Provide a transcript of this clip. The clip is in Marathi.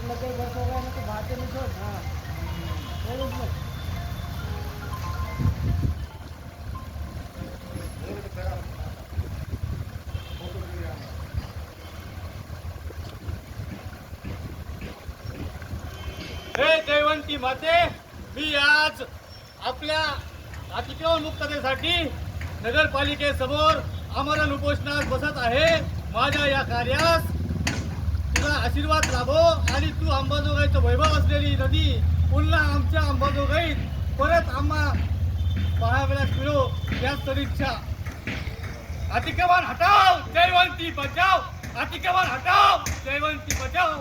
लगे बस हो गया ना तो बातें नहीं छोड़। हाँ बोलो उसमें। हे जयवंती माते, मी आज आपल्या अतिक्रमण मुक्ततेसाठी नगरपालिकेसमोर आमरण उपोषणास बसत आहे. माझ्या या कार्यास तुझा आशीर्वाद लाभो आणि तू अंबाजोगाईचं वैभव असलेली नदी पुन्हा आमच्या अंबाजोगाईत परत आम्हा पाहावयास मिळो याच तऱ्हेच्या. अतिक्रमण हटाव, जयवंती बचाव. अतिक्रमण हटाव, जयवंती बचाव.